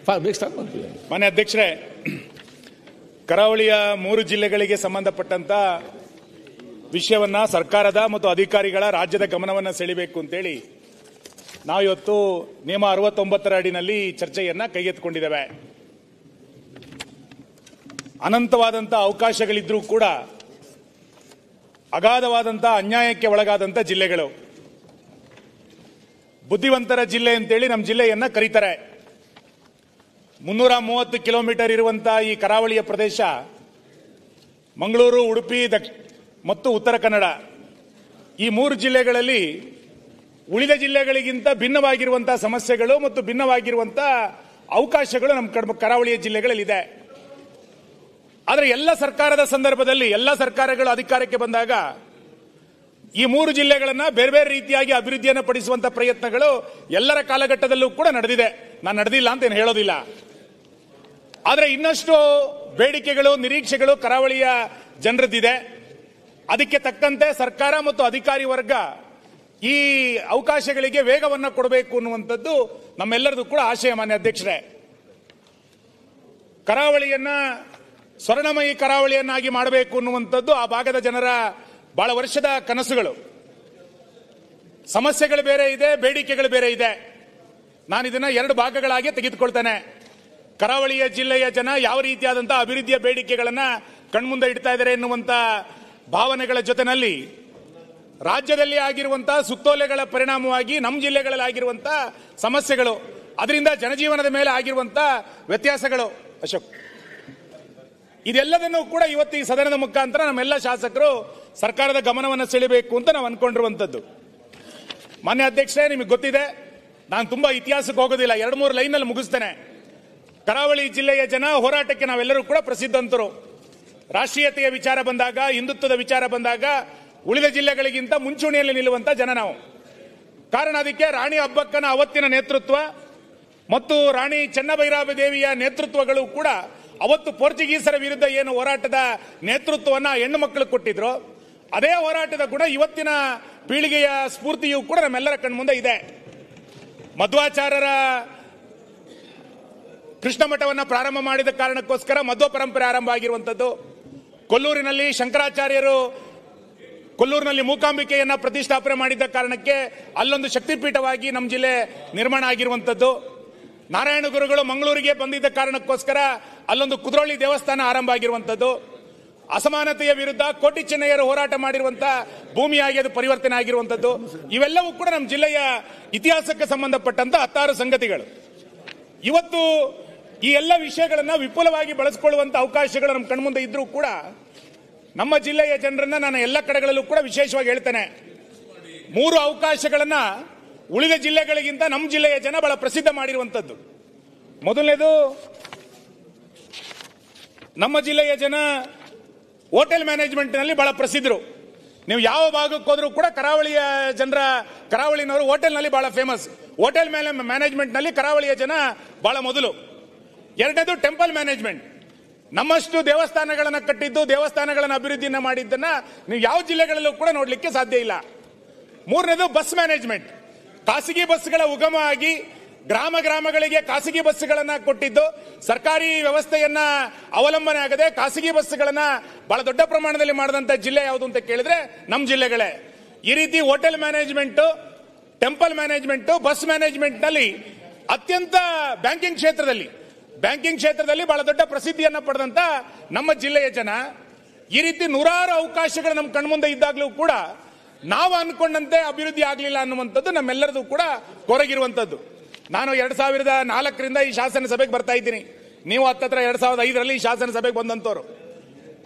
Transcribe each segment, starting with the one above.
ಮಾನ್ಯ ಅಧ್ಯಕ್ಷರೇ, ಕರಾವಳಿಯ 3 ಜಿಲ್ಲೆಗಳಿಗೆ ಸಂಬಂಧಪಟ್ಟಂತ ವಿಷಯವನ್ನ ಸರ್ಕಾರದ ಮತ್ತು ಅಧಿಕಾರಿಗಳ ರಾಜ್ಯದ ಗಮನವನ್ನು ಸೆಳೆಯಬೇಕು ಅಂತೇಳಿ ನಾವು ಇವತ್ತು ನಿಯಮ 69ರ ಅಡಿನಲ್ಲಿ ಚರ್ಚೆಯನ್ನ ಕೈಗೆತ್ತಿಕೊಂಡಿದ್ದೇವೆ. ಅನಂತವಾದಂಥ ಅವಕಾಶಗಳಿದ್ರೂ ಕೂಡ ಅಗಾಧವಾದಂಥ ಅನ್ಯಾಯಕ್ಕೆ ಒಳಗಾದಂಥ ಜಿಲ್ಲೆಗಳು. ಬುದ್ಧಿವಂತರ ಜಿಲ್ಲೆ ಅಂತೇಳಿ ನಮ್ಮ ಜಿಲ್ಲೆಯನ್ನ ಕರೀತಾರೆ. 330 ಕಿಲೋಮೀಟರ್ ಇರುವಂತಹ ಈ ಕರಾವಳಿಯ ಪ್ರದೇಶ ಮಂಗಳೂರು, ಉಡುಪಿ ಮತ್ತು ಉತ್ತರ ಕನ್ನಡ ಈ 3 ಜಿಲ್ಲೆಗಳಲ್ಲಿ ಉಳಿದ ಜಿಲ್ಲೆಗಳಿಗಿಂತ ಭಿನ್ನವಾಗಿರುವಂತಹ ಸಮಸ್ಯೆಗಳು ಮತ್ತು ಭಿನ್ನವಾಗಿರುವಂತಹ ಅವಕಾಶಗಳು ನಮ್ಮ ಕರಾವಳಿಯ ಜಿಲ್ಲೆಗಳಲ್ಲಿದೆ. ಆದರೆ ಎಲ್ಲ ಸರ್ಕಾರದ ಸಂದರ್ಭದಲ್ಲಿ ಎಲ್ಲ ಸರ್ಕಾರಗಳು ಅಧಿಕಾರಕ್ಕೆ ಬಂದಾಗ ಈ 3 ಜಿಲ್ಲೆಗಳನ್ನ ಬೇರೆ ಬೇರೆ ರೀತಿಯಾಗಿ ಅಭಿವೃದ್ಧಿಯನ್ನು ಪಡಿಸುವಂತಹ ಪ್ರಯತ್ನಗಳು ಎಲ್ಲರ ಕಾಲಘಟ್ಟದಲ್ಲೂ ಕೂಡ ನಡೆದಿದೆ. ನಾನು ನಡೆದಿಲ್ಲ ಅಂತ ಏನು ಹೇಳೋದಿಲ್ಲ. ಆದರೆ ಇನ್ನಷ್ಟು ಬೇಡಿಕೆಗಳು, ನಿರೀಕ್ಷೆಗಳು ಕರಾವಳಿಯ ಜನರದ್ದಿದೆ. ಅದಕ್ಕೆ ತಕ್ಕಂತೆ ಸರ್ಕಾರ ಮತ್ತು ಅಧಿಕಾರಿ ವರ್ಗ ಈ ಅವಕಾಶಗಳಿಗೆ ವೇಗವನ್ನು ಕೊಡಬೇಕು ಅನ್ನುವಂಥದ್ದು ನಮ್ಮೆಲ್ಲರದು ಕೂಡ ಆಶಯ. ಮಾನ್ಯ ಅಧ್ಯಕ್ಷರೇ, ಕರಾವಳಿಯನ್ನ ಸ್ವರ್ಣಮಯಿ ಕರಾವಳಿಯನ್ನಾಗಿ ಮಾಡಬೇಕು ಅನ್ನುವಂಥದ್ದು ಆ ಭಾಗದ ಜನರ ಬಹಳ ವರ್ಷದ ಕನಸುಗಳು. ಸಮಸ್ಯೆಗಳು ಬೇರೆ ಇದೆ, ಬೇಡಿಕೆಗಳು ಬೇರೆ ಇದೆ. ನಾನು ಇದನ್ನ 2 ಭಾಗಗಳಾಗಿ ತೆಗೆದುಕೊಳ್ತೇನೆ. ಕರಾವಳಿಯ ಜಿಲ್ಲೆಯ ಜನ ಯಾವ ರೀತಿಯಾದಂತಹ ಅಭಿವೃದ್ಧಿಯ ಬೇಡಿಕೆಗಳನ್ನ ಕಣ್ಮುಂದೆ ಇಡ್ತಾ ಇದ್ದಾರೆ ಎನ್ನುವಂತ ಭಾವನೆಗಳ ಜೊತೆನಲ್ಲಿ ರಾಜ್ಯದಲ್ಲಿ ಆಗಿರುವಂತಹ ಸುತ್ತೋಲೆಗಳ ಪರಿಣಾಮವಾಗಿ ನಮ್ಮ ಜಿಲ್ಲೆಗಳಲ್ಲಿ ಆಗಿರುವಂತಹ ಸಮಸ್ಯೆಗಳು, ಅದರಿಂದ ಜನಜೀವನದ ಮೇಲೆ ಆಗಿರುವಂತಹ ವ್ಯತ್ಯಾಸಗಳು, ಅಶೋಕ್, ಇದೆಲ್ಲದನ್ನು ಕೂಡ ಇವತ್ತು ಈ ಸದನದ ಮುಖಾಂತರ ನಮ್ಮೆಲ್ಲ ಶಾಸಕರು ಸರ್ಕಾರದ ಗಮನವನ್ನು ಸೆಳೆಯಬೇಕು ಅಂತ ನಾವು ಅನ್ಕೊಂಡಿರುವಂತದ್ದು. ಮಾನ್ಯ ಅಧ್ಯಕ್ಷರೇ, ನಿಮಗೆ ಗೊತ್ತಿದೆ, ನಾನು ತುಂಬಾ ಇತಿಹಾಸಕ್ಕೆ ಹೋಗೋದಿಲ್ಲ, 2-3 ಲೈನಲ್ಲಿ ಮುಗಿಸ್ತೇನೆ. ಕರಾವಳಿ ಜಿಲ್ಲೆಯ ಜನ ಹೋರಾಟಕ್ಕೆ ನಾವೆಲ್ಲರೂ ಕೂಡ ಪ್ರಸಿದ್ಧಂತರು. ರಾಷ್ಟ್ರೀಯತೆಯ ವಿಚಾರ ಬಂದಾಗ, ಹಿಂದುತ್ವದ ವಿಚಾರ ಬಂದಾಗ ಉಳಿದ ಜಿಲ್ಲೆಗಳಿಗಿಂತ ಮುಂಚೂಣಿಯಲ್ಲಿ ನಿಲ್ಲುವಂತ ಜನ ನಾವು. ಕಾರಣ ಅದಕ್ಕೆ ರಾಣಿ ಅಬ್ಬಕ್ಕನ ಅವತ್ತಿನ ನೇತೃತ್ವ ಮತ್ತು ರಾಣಿ ಚೆನ್ನಭೈರಾಬ ದೇವಿಯ ನೇತೃತ್ವಗಳು ಕೂಡ ಅವತ್ತು ಪೋರ್ಚುಗೀಸರ ವಿರುದ್ಧ ಏನು ಹೋರಾಟದ ನೇತೃತ್ವವನ್ನು ಹೆಣ್ಣು ಮಕ್ಕಳು ಕೊಟ್ಟಿದ್ರು, ಅದೇ ಹೋರಾಟದ ಗುಣ ಇವತ್ತಿನ ಪೀಳಿಗೆಯ ಸ್ಫೂರ್ತಿಯೂ ಕೂಡ ನಮ್ಮೆಲ್ಲರ ಕಣ್ಮುಂದೆ ಇದೆ. ಮಧ್ವಾಚಾರ್ಯರ ಕೃಷ್ಣ ಮಠವನ್ನು ಪ್ರಾರಂಭ ಮಾಡಿದ ಕಾರಣಕ್ಕೋಸ್ಕರ ಮಧ್ವ ಪರಂಪರೆ ಆರಂಭ ಆಗಿರುವಂತದ್ದು. ಕೊಲ್ಲೂರಿನಲ್ಲಿ ಶಂಕರಾಚಾರ್ಯರು ಕೊಲ್ಲೂರಿನಲ್ಲಿ ಮೂಕಾಂಬಿಕೆಯನ್ನ ಪ್ರತಿಷ್ಠಾಪನೆ ಮಾಡಿದ್ದ ಕಾರಣಕ್ಕೆ ಅಲ್ಲೊಂದು ಶಕ್ತಿಪೀಠವಾಗಿ ನಮ್ಮ ಜಿಲ್ಲೆ ನಿರ್ಮಾಣ ಆಗಿರುವಂತದ್ದು. ನಾರಾಯಣ ಗುರುಗಳು ಮಂಗಳೂರಿಗೆ ಬಂದಿದ್ದ ಕಾರಣಕ್ಕೋಸ್ಕರ ಅಲ್ಲೊಂದು ಕುದ್ರೋಳಿ ದೇವಸ್ಥಾನ ಆರಂಭ ಆಗಿರುವಂತದ್ದು. ಅಸಮಾನತೆಯ ವಿರುದ್ಧ ಕೋಟಿ ಚೆನ್ನಯ್ಯರು ಹೋರಾಟ ಮಾಡಿರುವಂತಹ ಭೂಮಿಯಾಗಿ ಅದು ಪರಿವರ್ತನೆ ಆಗಿರುವಂತದ್ದು. ಇವೆಲ್ಲವೂ ಕೂಡ ನಮ್ಮ ಜಿಲ್ಲೆಯ ಇತಿಹಾಸಕ್ಕೆ ಸಂಬಂಧಪಟ್ಟಂತ 16 ಸಂಗತಿಗಳು. ಇವತ್ತು ಈ ಎಲ್ಲ ವಿಷಯಗಳನ್ನ ವಿಪುಲವಾಗಿ ಬಳಸಿಕೊಳ್ಳುವಂತ ಅವಕಾಶಗಳು ನಮ್ಮ ಕಣ್ಮುಂದೆ ಇದ್ರೂ ಕೂಡ ನಮ್ಮ ಜಿಲ್ಲೆಯ ಜನರನ್ನ ನಾನು ಎಲ್ಲ ಕಡೆಗಳಲ್ಲೂ ಕೂಡ ವಿಶೇಷವಾಗಿ ಹೇಳ್ತೇನೆ, 3 ಅವಕಾಶಗಳನ್ನ ಉಳಿದ ಜಿಲ್ಲೆಗಳಿಗಿಂತ ನಮ್ಮ ಜಿಲ್ಲೆಯ ಜನ ಬಹಳ ಪ್ರಸಿದ್ಧ ಮಾಡಿರುವಂತದ್ದು. ಮೊದಲನೇದು, ನಮ್ಮ ಜಿಲ್ಲೆಯ ಜನ ಹೋಟೆಲ್ ಮ್ಯಾನೇಜ್ಮೆಂಟ್ ನಲ್ಲಿ ಬಹಳ ಪ್ರಸಿದ್ಧರು. ನೀವು ಯಾವ ಭಾಗಕ್ಕೆ ಹೋದ್ರೂ ಕೂಡ ಕರಾವಳಿಯ ಜನರ, ಕರಾವಳಿನವರು ಹೋಟೆಲ್ ನಲ್ಲಿ ಬಹಳ ಫೇಮಸ್. ಹೋಟೆಲ್ ಮ್ಯಾನೇಜ್ಮೆಂಟ್ ನಲ್ಲಿ ಕರಾವಳಿಯ ಜನ ಬಹಳ ಮೊದಲು. ಎರಡನೇದು ಟೆಂಪಲ್ ಮ್ಯಾನೇಜ್ಮೆಂಟ್. ನಮ್ಮಷ್ಟು ದೇವಸ್ಥಾನಗಳನ್ನು ಕಟ್ಟಿದ್ದು, ದೇವಸ್ಥಾನಗಳನ್ನು ಅಭಿವೃದ್ಧಿಯನ್ನು ಮಾಡಿದ್ದನ್ನ ನೀವು ಯಾವ ಜಿಲ್ಲೆಗಳಲ್ಲೂ ಕೂಡ ನೋಡ್ಲಿಕ್ಕೆ ಸಾಧ್ಯ ಇಲ್ಲ. ಮೂರನೇದು ಬಸ್ ಮ್ಯಾನೇಜ್ಮೆಂಟ್. ಖಾಸಗಿ ಬಸ್ಗಳ ಉಗಮ ಆಗಿ ಗ್ರಾಮಗಳಿಗೆ ಖಾಸಗಿ ಬಸ್ಗಳನ್ನ ಕೊಟ್ಟಿದ್ದು, ಸರ್ಕಾರಿ ವ್ಯವಸ್ಥೆಯನ್ನ ಅವಲಂಬನೆ ಆಗದೆ ಖಾಸಗಿ ಬಸ್ಗಳನ್ನ ಬಹಳ ದೊಡ್ಡ ಪ್ರಮಾಣದಲ್ಲಿ ಮಾಡಿದಂತ ಜಿಲ್ಲೆ ಯಾವುದು ಅಂತ ಕೇಳಿದ್ರೆ ನಮ್ಮ ಜಿಲ್ಲೆಗಳೇ. ಈ ರೀತಿ hotel management, temple management, bus management ನಲ್ಲಿ ಅತ್ಯಂತ ಬ್ಯಾಂಕಿಂಗ್ ಕ್ಷೇತ್ರದಲ್ಲಿ ಬಹಳ ದೊಡ್ಡ ಪ್ರಸಿದ್ಧಿಯನ್ನ ಪಡೆದಂತ ನಮ್ಮ ಜಿಲ್ಲೆಯ ಜನ ಈ ರೀತಿ 100 ಅವಕಾಶಗಳು ನಮ್ಮ ಕಣ್ಮುಂದೆ ಇದ್ದಾಗಲೂ ಕೂಡ ನಾವು ಅನ್ಕೊಂಡಂತೆ ಅಭಿವೃದ್ಧಿ ಆಗಲಿಲ್ಲ ಅನ್ನುವಂಥದ್ದು ನಮ್ಮೆಲ್ಲರದು ಕೂಡ ಕೊರಗಿರುವಂತದ್ದು. ನಾನು 2004ರಿಂದ ಈ ಶಾಸನ ಸಭೆಗೆ ಬರ್ತಾ ಇದ್ದೀನಿ. ನೀವು ಹತ್ತತ್ರ 2005ರಲ್ಲಿ ಈ ಶಾಸನ ಸಭೆಗೆ ಬಂದಂತವರು.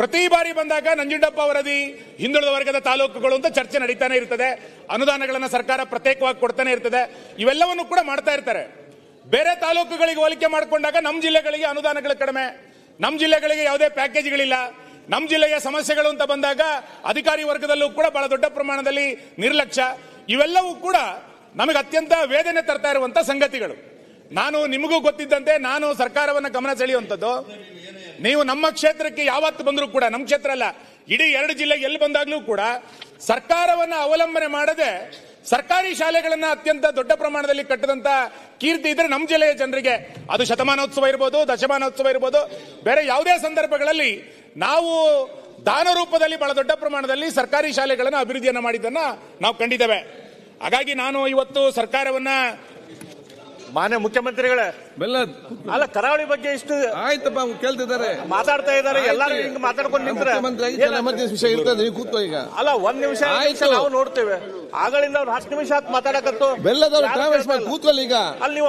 ಪ್ರತಿ ಬಾರಿ ಬಂದಾಗ ನಂಜುಂಡಪ್ಪ ವರದಿ, ಹಿಂದುಳಿದ ವರ್ಗದ ತಾಲೂಕುಗಳು ಅಂತ ಚರ್ಚೆ ನಡೀತಾನೆ ಇರ್ತದೆ. ಅನುದಾನಗಳನ್ನ ಸರ್ಕಾರ ಪ್ರತ್ಯೇಕವಾಗಿ ಕೊಡ್ತಾನೆ ಇರ್ತದೆ. ಇವೆಲ್ಲವನ್ನು ಕೂಡ ಮಾಡ್ತಾ ಇರ್ತಾರೆ. ಬೇರೆ ತಾಲೂಕುಗಳಿಗೆ ಹೋಲಿಕೆ ಮಾಡಿಕೊಂಡಾಗ ನಮ್ಮ ಜಿಲ್ಲೆಗಳಿಗೆ ಅನುದಾನಗಳು ಕಡಿಮೆ, ನಮ್ಮ ಜಿಲ್ಲೆಗಳಿಗೆ ಯಾವುದೇ ಪ್ಯಾಕೇಜ್ಗಳಿಲ್ಲ. ನಮ್ಮ ಜಿಲ್ಲೆಯ ಸಮಸ್ಯೆಗಳು ಅಂತ ಬಂದಾಗ ಅಧಿಕಾರಿ ವರ್ಗದಲ್ಲೂ ಕೂಡ ಬಹಳ ದೊಡ್ಡ ಪ್ರಮಾಣದಲ್ಲಿ ನಿರ್ಲಕ್ಷ್ಯ. ಇವೆಲ್ಲವೂ ಕೂಡ ನಮಗೆ ಅತ್ಯಂತ ವೇದನೆ ತರ್ತಾ ಇರುವಂತ ಸಂಗತಿಗಳು. ನಾನು ನಿಮಗೂ ಗೊತ್ತಿದ್ದಂತೆ ನಾನು ಸರ್ಕಾರವನ್ನ ಗಮನ ಸೆಳೆಯುವಂಥದ್ದು, ನೀವು ನಮ್ಮ ಕ್ಷೇತ್ರಕ್ಕೆ ಯಾವತ್ತು ಬಂದರೂ ಕೂಡ, ನಮ್ಮ ಕ್ಷೇತ್ರ ಅಲ್ಲ, ಇಡೀ 2 ಜಿಲ್ಲೆಗೆ ಎಲ್ಲಿ ಬಂದಾಗ್ಲೂ ಕೂಡ ಸರ್ಕಾರವನ್ನ ಅವಲಂಬನೆ ಮಾಡದೆ ಸರ್ಕಾರಿ ಶಾಲೆಗಳನ್ನ ಅತ್ಯಂತ ದೊಡ್ಡ ಪ್ರಮಾಣದಲ್ಲಿ ಕಟ್ಟದಂತ ಕೀರ್ತಿ ಇದ್ರೆ ನಮ್ಮ ಜಿಲ್ಲೆಯ ಜನರಿಗೆ. ಅದು ಶತಮಾನೋತ್ಸವ ಇರ್ಬೋದು, ದಶಮಾನೋತ್ಸವ ಇರ್ಬೋದು, ಬೇರೆ ಯಾವುದೇ ಸಂದರ್ಭಗಳಲ್ಲಿ ನಾವು ದಾನ ರೂಪದಲ್ಲಿ ಬಹಳ ದೊಡ್ಡ ಪ್ರಮಾಣದಲ್ಲಿ ಸರ್ಕಾರಿ ಶಾಲೆಗಳನ್ನು ಅಭಿವೃದ್ಧಿಯನ್ನ ಮಾಡಿದ್ದನ್ನ ನಾವು ಕಂಡಿದ್ದೇವೆ. ಹಾಗಾಗಿ ನಾನು ಇವತ್ತು ಸರ್ಕಾರವನ್ನ ಮಾನ್ಯ ಮುಖ್ಯಮಂತ್ರಿಗಳೇ ಅಲ್ಲ ಕರಾವಳಿ ಬಗ್ಗೆ ಇಷ್ಟು ಆಯ್ತಪ್ಪ ಕೇಳ್ತಿದ್ದಾರೆ, ಮಾತಾಡ್ತಾ ಇದ್ದಾರೆ, ಎಲ್ಲರೂ ಹಿಂಗ್ ಮಾತಾಡ್ಕೊಂಡು ನಿಂತ್ರೆ ಎಮರ್ಜೆನ್ಸಿ ವಿಷಯ ಇರ್ತದೆ, ನೀವು ಕೂತ್ಕೋ ಈಗ. ಅಲ್ಲ ಒಂದ್ ನಿಮಿಷ ನಾವು ನೋಡ್ತೇವೆ, ಆಗಳಿಂದ ಅವ್ರು 10 ನಿಮಿಷ ಮಾತಾಡಕತ್ತು ಬೆಲ್ಲದವ್ರು ಟ್ರಾವೆಲ್ಸ್ ಮಾಡಿ ಕೂತ್ಕೊಳ್ಳಿ ಈಗ. ಅಲ್ಲಿ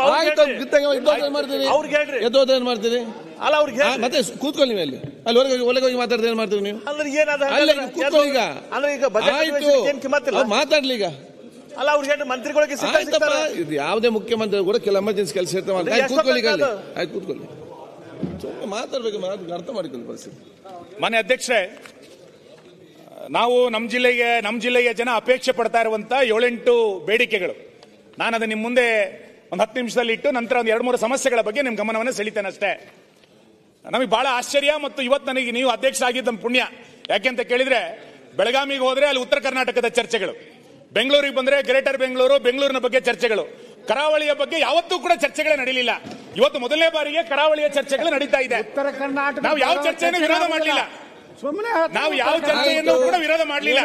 ಮಾಡ್ತೀರಿ, ಅವ್ರಿಗೆ ಹೇಳ್ರಿ, ಎದ್ದೋದ ಏನ್ ಮಾಡ್ತೀರಿ? ಅಲ್ಲ ಅವ್ರಿಗೆ ಮತ್ತೆ ಕೂತ್ಕೊಳ್ಳಿ ನೀವು ಅಲ್ಲಿ ಹೊರಗೆ ಹೋಗಿ ಮಾತಾಡ್ದೆ ಏನ್ ಮಾಡ್ತೀರಿ ನೀವು? ಅಂದ್ರೆ ಏನಾದ ಕೂತ್ಕೊಳ್ಳಿ ಈಗ. ಅಂದ್ರೆ ಈಗ ಆಯ್ತು ಮಾತಾಡ್ಲಿ ಈಗ. ಅಲ್ಲ ಅವ್ರಿಗೆ ಮಂತ್ರಿಗಳಿಗೆ ಇದು ಯಾವುದೇ ಮುಖ್ಯಮಂತ್ರಿ ಕೂಡ ಕೆಲ ಎಮರ್ಜೆನ್ಸಿ ಕೆಲಸ ಇರ್ತವೆ. ಕೂತ್ಕೊಳ್ಳಿ ಈಗ ಅಲ್ಲಿ. ಆಯ್ತು ಕೂತ್ಕೊಳ್ಳಿ, ಮಾತಾಡ್ಬೇಕು, ಅರ್ಥ ಮಾಡಿಕೊಳ್ಳಿ ಪರಿಸ್ಥಿತಿ. ಮಾನ್ಯ ಅಧ್ಯಕ್ಷರೇ, ನಾವು ನಮ್ಮ ಜಿಲ್ಲೆಯ ಜನ ಅಪೇಕ್ಷೆ ಪಡ್ತಾ ಇರುವಂತ 7-8 ಬೇಡಿಕೆಗಳು ನಾನು ಅದನ್ನ ನಿಮ್ಮ ಮುಂದೆ ಒಂದು 10 ನಿಮಿಷದಲ್ಲಿ ಇಟ್ಟು ನಂತರ ಒಂದು 2-3 ಸಮಸ್ಯೆಗಳ ಬಗ್ಗೆ ನಿಮ್ಮ ಗಮನವನ್ನು ಸೆಳಿತೇನೆ ಅಷ್ಟೇ. ನಮಗೆ ಬಹಳ ಆಶ್ಚರ್ಯ ಮತ್ತು ಇವತ್ತು ನನಗೆ ನೀವು ಅಧ್ಯಕ್ಷ ಆಗಿದ್ದ ಪುಣ್ಯ. ಯಾಕೆಂತ ಕೇಳಿದ್ರೆ ಬೆಳಗಾವಿಗೆ ಹೋದ್ರೆ ಅಲ್ಲಿ ಉತ್ತರ ಕರ್ನಾಟಕದ ಚರ್ಚೆಗಳು, ಬೆಂಗಳೂರಿಗೆ ಬಂದ್ರೆ ಗ್ರೇಟರ್ ಬೆಂಗಳೂರಿನ ಬಗ್ಗೆ ಚರ್ಚೆಗಳು, ಕರಾವಳಿಯ ಬಗ್ಗೆ ಯಾವತ್ತೂ ಕೂಡ ಚರ್ಚೆಗಳೇ ನಡೀಲಿಲ್ಲ. ಇವತ್ತು ಮೊದಲನೇ ಬಾರಿಗೆ ಕರಾವಳಿಯ ಚರ್ಚೆಗಳು ನಡೀತಾ ಇದೆ. ಉತ್ತರ ಕರ್ನಾಟಕ ನಾವು ಯಾವ ಚರ್ಚೆಯನ್ನು ವಿರೋಧ ಮಾಡಲಿಲ್ಲ, ನಾವು ಯಾವ ಚರ್ಚೆಯನ್ನು ಕೂಡ ವಿರೋಧ ಮಾಡಲಿಲ್ಲ,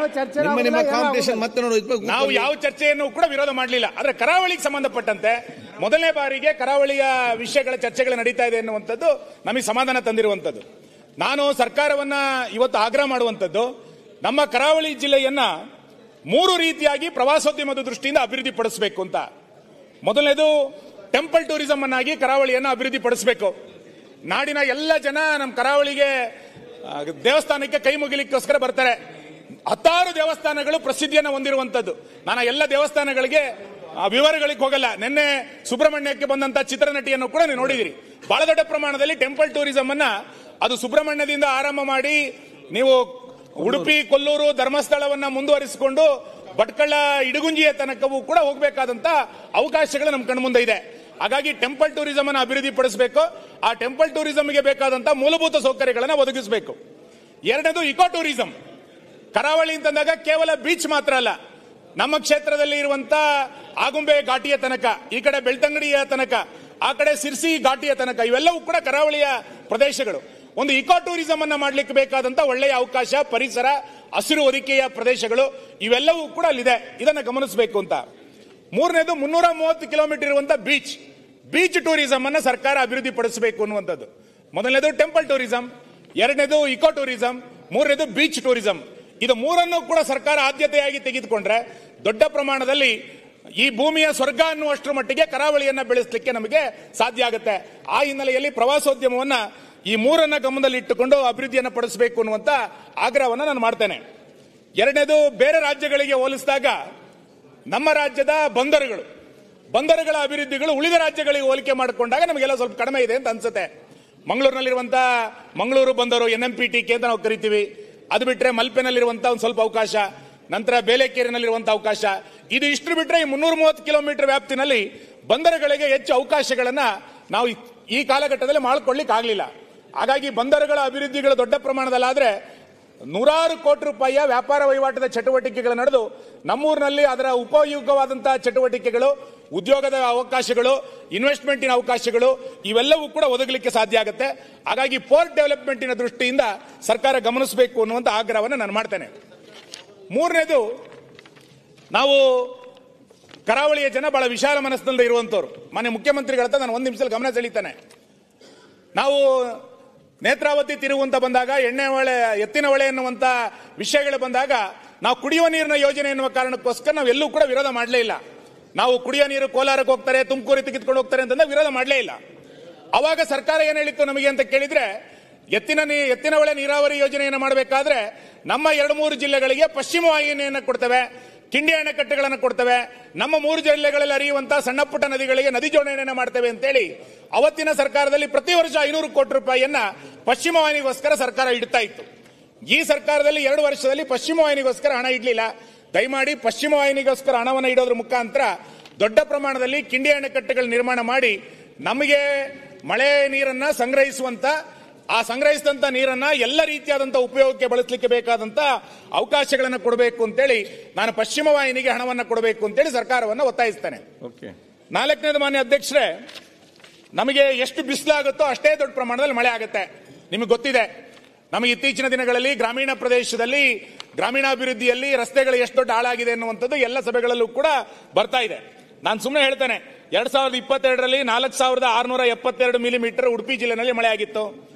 ನಾವು ಯಾವ ಚರ್ಚೆಯನ್ನು ಕೂಡ ವಿರೋಧ ಮಾಡಲಿಲ್ಲ. ಆದ್ರೆ ಕರಾವಳಿಗೆ ಸಂಬಂಧಪಟ್ಟಂತೆ ಮೊದಲನೇ ಬಾರಿಗೆ ಕರಾವಳಿಯ ವಿಷಯಗಳ ಚರ್ಚೆಗಳು ನಡೀತಾ ಇದೆ ಎನ್ನುವಂಥದ್ದು ನಮಗೆ ಸಮಾಧಾನ ತಂದಿರುವಂಥದ್ದು. ನಾನು ಸರ್ಕಾರವನ್ನ ಇವತ್ತು ಆಗ್ರಹ ಮಾಡುವಂಥದ್ದು, ನಮ್ಮ ಕರಾವಳಿ ಜಿಲ್ಲೆಯನ್ನ 3 ರೀತಿಯಾಗಿ ಪ್ರವಾಸೋದ್ಯಮದ ದೃಷ್ಟಿಯಿಂದ ಅಭಿವೃದ್ಧಿ ಪಡಿಸಬೇಕು ಅಂತ. ಮೊದಲನೇದು ಟೆಂಪಲ್ ಟೂರಿಸಂ ಅನ್ನಾಗಿ ಕರಾವಳಿಯನ್ನು ಅಭಿವೃದ್ಧಿ ಪಡಿಸಬೇಕು. ನಾಡಿನ ಎಲ್ಲ ಜನ ನಮ್ಮ ಕರಾವಳಿಗೆ ದೇವಸ್ಥಾನಕ್ಕೆ ಕೈ ಮುಗಿಲಿಕ್ಕೋಸ್ಕರ ಬರ್ತಾರೆ. 10 ದೇವಸ್ಥಾನಗಳು ಪ್ರಸಿದ್ಧಿಯನ್ನು ಹೊಂದಿರುವಂತದ್ದು. ನಾನು ಎಲ್ಲ ದೇವಸ್ಥಾನಗಳಿಗೆ ವಿವರಗಳಿಗೆ ಹೋಗಲ್ಲ. ನಿನ್ನೆ ಸುಬ್ರಹ್ಮಣ್ಯಕ್ಕೆ ಬಂದಂತ ಚಿತ್ರನಟಿಯನ್ನು ಕೂಡ ನೀವು ನೋಡಿದಿರಿ. ಬಹಳ ದೊಡ್ಡ ಪ್ರಮಾಣದಲ್ಲಿ ಟೆಂಪಲ್ ಟೂರಿಸಂ ಅನ್ನ ಅದು ಸುಬ್ರಹ್ಮಣ್ಯದಿಂದ ಆರಂಭ ಮಾಡಿ ನೀವು ಉಡುಪಿ, ಕೊಲ್ಲೂರು, ಧರ್ಮಸ್ಥಳವನ್ನ ಮುಂದುವರಿಸಿಕೊಂಡು ಭಟ್ಕಳ, ಇಡಗುಂಜಿಯ ತನಕವೂ ಕೂಡ ಹೋಗಬೇಕಾದಂತ ಅವಕಾಶಗಳು ನಮ್ಮ ಕಣ್ಮುಂದೆ ಇದೆ. ಹಾಗಾಗಿ ಟೆಂಪಲ್ ಟೂರಿಸಂ ಅನ್ನು ಅಭಿವೃದ್ಧಿ ಪಡಿಸಬೇಕು. ಆ ಟೆಂಪಲ್ ಟೂರಿಸಂಗೆ ಬೇಕಾದಂತ ಮೂಲಭೂತ ಸೌಕರ್ಯಗಳನ್ನು ಒದಗಿಸಬೇಕು. ಎರಡನೇದು ಇಕೋ ಟೂರಿಸಂ. ಕರಾವಳಿ ಅಂತಂದಾಗ ಕೇವಲ ಬೀಚ್ ಮಾತ್ರ ಅಲ್ಲ, ನಮ್ಮ ಕ್ಷೇತ್ರದಲ್ಲಿ ಇರುವಂತ ಆಗುಂಬೆ ಘಾಟಿಯ ತನಕ, ಈ ಕಡೆ ಬೆಳ್ತಂಗಡಿಯ ತನಕ, ಆ ಕಡೆ ಸಿರ್ಸಿ ಘಾಟಿಯ ತನಕ, ಇವೆಲ್ಲವೂ ಕೂಡ ಕರಾವಳಿಯ ಪ್ರದೇಶಗಳು. ಒಂದು ಇಕೋ ಟೂರಿಸಂ ಅನ್ನ ಮಾಡ್ಲಿಕ್ಕೆ ಬೇಕಾದಂತ ಒಳ್ಳೆಯ ಅವಕಾಶ, ಪರಿಸರ, ಹಸಿರು ಹೊದಿಕೆಯ ಪ್ರದೇಶಗಳು ಇವೆಲ್ಲವೂ ಕೂಡ ಅಲ್ಲಿದೆ. ಇದನ್ನ ಗಮನಿಸಬೇಕು ಅಂತ. ಮೂರನೇದು 330 ಕಿಲೋಮೀಟರ್ ಇರುವಂತ ಬೀಚ್ ಟೂರಿಸಂ ಅನ್ನ ಸರ್ಕಾರ ಅಭಿವೃದ್ಧಿ ಪಡಿಸಬೇಕು ಅನ್ನುವಂಥದ್ದು. ಮೊದಲನೇದು ಟೆಂಪಲ್ ಟೂರಿಸಂ, ಎರಡನೇದು ಇಕೋ ಟೂರಿಸಂ, ಮೂರನೇದು ಬೀಚ್ ಟೂರಿಸಂ. ಇದು ಮೂರನ್ನು ಕೂಡ ಸರ್ಕಾರ ಆದ್ಯತೆಯಾಗಿ ತೆಗೆದುಕೊಂಡ್ರೆ ದೊಡ್ಡ ಪ್ರಮಾಣದಲ್ಲಿ ಈ ಭೂಮಿಯ ಸ್ವರ್ಗ ಅನ್ನುವಷ್ಟರ ಮಟ್ಟಿಗೆ ಕರಾವಳಿಯನ್ನ ಬೆಳೆಸಲಿಕ್ಕೆ ನಮಗೆ ಸಾಧ್ಯ ಆಗುತ್ತೆ. ಆ ಹಿನ್ನೆಲೆಯಲ್ಲಿ ಪ್ರವಾಸೋದ್ಯಮವನ್ನ ಈ ಮೂರನ್ನ ಗಮನದಲ್ಲಿ ಇಟ್ಟುಕೊಂಡು ಅಭಿವೃದ್ಧಿಯನ್ನು ಪಡಿಸಬೇಕು ಅನ್ನುವಂತ ಆಗ್ರಹವನ್ನು ನಾನು ಮಾಡ್ತೇನೆ. ಎರಡನೇದು, ಬೇರೆ ರಾಜ್ಯಗಳಿಗೆ ಹೋಲಿಸಿದಾಗ ನಮ್ಮ ರಾಜ್ಯದ ಬಂದರುಗಳ ಅಭಿವೃದ್ಧಿಗಳು ಉಳಿದ ರಾಜ್ಯಗಳಿಗೆ ಹೋಲಿಕೆ ಮಾಡಿಕೊಂಡಾಗ ನಮಗೆಲ್ಲ ಸ್ವಲ್ಪ ಕಡಿಮೆ ಇದೆ ಅಂತ ಅನ್ಸುತ್ತೆ. ಮಂಗಳೂರಿನಲ್ಲಿರುವಂತಹ ಮಂಗಳೂರು ಬಂದರು NMPTK ಅಂತ ನಾವು ಕರಿತೀವಿ. ಅದು ಬಿಟ್ರೆ ಮಲ್ಪೆನಲ್ಲಿರುವಂತಹ ಒಂದು ಸ್ವಲ್ಪ ಅವಕಾಶ, ನಂತರ ಬೇಲೆಕೇರಿನಲ್ಲಿರುವಂತಹ ಅವಕಾಶ, ಇದು ಇಷ್ಟು ಬಿಟ್ರೆ ಈ 330 ಕಿಲೋಮೀಟರ್ ವ್ಯಾಪ್ತಿನಲ್ಲಿ ಬಂದರುಗಳಿಗೆ ಹೆಚ್ಚು ಅವಕಾಶಗಳನ್ನ ನಾವು ಈ ಕಾಲಘಟ್ಟದಲ್ಲಿ ಮಾಡ್ಕೊಳ್ಳಿಕ್ಕೆ ಆಗಲಿಲ್ಲ. ಹಾಗಾಗಿ ಬಂದರುಗಳ ಅಭಿವೃದ್ಧಿಗಳು ದೊಡ್ಡ ಪ್ರಮಾಣದಲ್ಲಾದ್ರೆ 100 ಕೋಟಿ ರೂಪಾಯಿಯ ವ್ಯಾಪಾರ ವಹಿವಾಟದ ಚಟುವಟಿಕೆಗಳು ನಡೆದು ನಮ್ಮೂರಿನಲ್ಲಿ ಅದರ ಉಪಯುಕ್ತವಾದಂತಹ ಚಟುವಟಿಕೆಗಳು, ಉದ್ಯೋಗದ ಅವಕಾಶಗಳು, ಇನ್ವೆಸ್ಟ್ಮೆಂಟಿನ ಅವಕಾಶಗಳು ಇವೆಲ್ಲವೂ ಕೂಡ ಒದಗಲಿಕ್ಕೆ ಸಾಧ್ಯ ಆಗುತ್ತೆ. ಹಾಗಾಗಿ ಪೋರ್ಟ್ ಡೆವಲಪ್ಮೆಂಟಿನ ದೃಷ್ಟಿಯಿಂದ ಸರ್ಕಾರ ಗಮನಿಸಬೇಕು ಅನ್ನುವಂಥ ಆಗ್ರಹವನ್ನು ನಾನು ಮಾಡ್ತೇನೆ. ಮೂರನೇದು, ನಾವು ಕರಾವಳಿಯ ಜನ ಬಹಳ ವಿಶಾಲ ಮನಸ್ಸಿನಿಂದ ಇರುವಂತವ್ರು. ಮಾನ್ಯ ಮುಖ್ಯಮಂತ್ರಿಗಳ ನಾನು 1 ನಿಮಿಷದಲ್ಲಿ ಗಮನ ಸೆಳೀತಾನೆ. ನಾವು ನೇತ್ರಾವತಿ ತಿರುವು ಅಂತ ಬಂದಾಗ, ಎತ್ತಿನ ಹೊಳೆ ಎನ್ನುವಂತ ವಿಷಯಗಳು ಬಂದಾಗ ನಾವು ಕುಡಿಯುವ ನೀರಿನ ಯೋಜನೆ ಎನ್ನುವ ಕಾರಣಕ್ಕೋಸ್ಕರ ನಾವು ಎಲ್ಲೂ ಕೂಡ ವಿರೋಧ ಮಾಡಲೇ ಇಲ್ಲ. ನಾವು ಕುಡಿಯುವ ನೀರು ಕೋಲಾರಕ್ಕೆ ಹೋಗ್ತಾರೆ, ತುಮಕೂರಿಗೆ ತೆಗೆದುಕೊಂಡು ಹೋಗ್ತಾರೆ ಅಂತಂದ್ರೆ ವಿರೋಧ ಮಾಡಲೇ ಇಲ್ಲ. ಅವಾಗ ಸರ್ಕಾರ ಏನ್ ಹೇಳಿತ್ತು ನಮಗೆ ಅಂತ ಕೇಳಿದ್ರೆ, ಎತ್ತಿನ ಹೊಳೆ ನೀರಾವರಿ ಯೋಜನೆಯನ್ನು ಮಾಡಬೇಕಾದ್ರೆ ನಮ್ಮ 2-3 ಜಿಲ್ಲೆಗಳಿಗೆ ಪಶ್ಚಿಮ ವಾಹಿನಿಯನ್ನು ಕೊಡ್ತೇವೆ, ಕಿಂಡಿ ಅಣೆಕಟ್ಟೆಗಳನ್ನು ಕೊಡ್ತೇವೆ, ನಮ್ಮ 3 ಜಿಲ್ಲೆಗಳಲ್ಲಿ ಹರಿಯುವಂತಹ ಸಣ್ಣ ಪುಟ್ಟ ನದಿಗಳಿಗೆ ನದಿ ಜೋಡಣೆಯನ್ನು ಮಾಡ್ತೇವೆ ಅಂತೇಳಿ ಅವತ್ತಿನ ಸರ್ಕಾರದಲ್ಲಿ ಪ್ರತಿ ವರ್ಷ 500 ಕೋಟಿ ರೂಪಾಯಿಯನ್ನ ಪಶ್ಚಿಮ ವಾಹಿನಿಗೋಸ್ಕರ ಸರ್ಕಾರ ಇಡ್ತಾ ಇತ್ತು. ಈ ಸರ್ಕಾರದಲ್ಲಿ 2 ವರ್ಷದಲ್ಲಿ ಪಶ್ಚಿಮ ವಾಹಿನಿಗೋಸ್ಕರ ಹಣ ಇಡ್ಲಿಲ್ಲ. ದಯಮಾಡಿ ಪಶ್ಚಿಮ ವಾಹಿನಿಗೋಸ್ಕರ ಹಣವನ್ನು ಇಡೋದ್ರ ಮುಖಾಂತರ ದೊಡ್ಡ ಪ್ರಮಾಣದಲ್ಲಿ ಕಿಂಡಿ ಅಣೆಕಟ್ಟೆಗಳ ನಿರ್ಮಾಣ ಮಾಡಿ ನಮಗೆ ಮಳೆ ನೀರನ್ನ ಸಂಗ್ರಹಿಸುವಂತ ಆ ಸಂಗ್ರಹಿಸಿದಂತ ನೀರನ್ನ ಎಲ್ಲ ರೀತಿಯಾದಂತಹ ಉಪಯೋಗಕ್ಕೆ ಬಳಸಲಿಕ್ಕೆ ಬೇಕಾದಂತ ಅವಕಾಶಗಳನ್ನು ಕೊಡಬೇಕು ಅಂತೇಳಿ ನಾನು ಪಶ್ಚಿಮ ವಾಹಿನಿಗೆ ಹಣವನ್ನು ಕೊಡಬೇಕು ಅಂತೇಳಿ ಸರ್ಕಾರವನ್ನು ಒತ್ತಾಯಿಸ್ತೇನೆ. ನಾಲ್ಕನೇದು, ಮಾನ್ಯ ಅಧ್ಯಕ್ಷರೇ, ನಮಗೆ ಎಷ್ಟು ಬಿಸಿಲಾಗುತ್ತೋ ಅಷ್ಟೇ ದೊಡ್ಡ ಪ್ರಮಾಣದಲ್ಲಿ ಮಳೆ ಆಗುತ್ತೆ. ನಿಮಗೆ ಗೊತ್ತಿದೆ, ನಮಗೆ ಇತ್ತೀಚಿನ ದಿನಗಳಲ್ಲಿ ಗ್ರಾಮೀಣ ಪ್ರದೇಶದಲ್ಲಿ ಗ್ರಾಮೀಣಾಭಿವೃದ್ಧಿಯಲ್ಲಿ ರಸ್ತೆಗಳು ಎಷ್ಟು ದೊಡ್ಡ ಹಾಳಾಗಿದೆ ಅನ್ನುವಂಥದ್ದು ಎಲ್ಲ ಸಭೆಗಳಲ್ಲೂ ಕೂಡ ಬರ್ತಾ ಇದೆ. ನಾನು ಸುಮ್ಮನೆ ಹೇಳ್ತೇನೆ, 2022ರಲ್ಲಿ 4672 ಮಿಲಿಮೀಟರ್ ಉಡುಪಿ ಜಿಲ್ಲೆನಲ್ಲಿ ಮಳೆ ಆಗಿತ್ತು,